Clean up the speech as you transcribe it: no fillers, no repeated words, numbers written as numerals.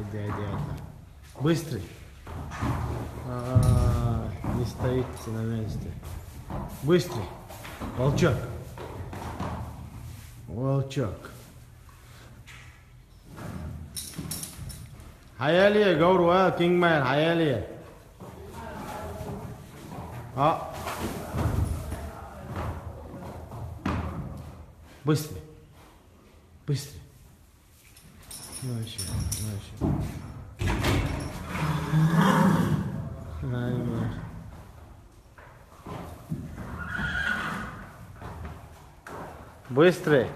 Haydi. Быстрый. Не стоит на месте. Быстрый. Волчок. Hayaliye gavru Kingman hayaliye. Быстрый. Ну еще. Быстрый.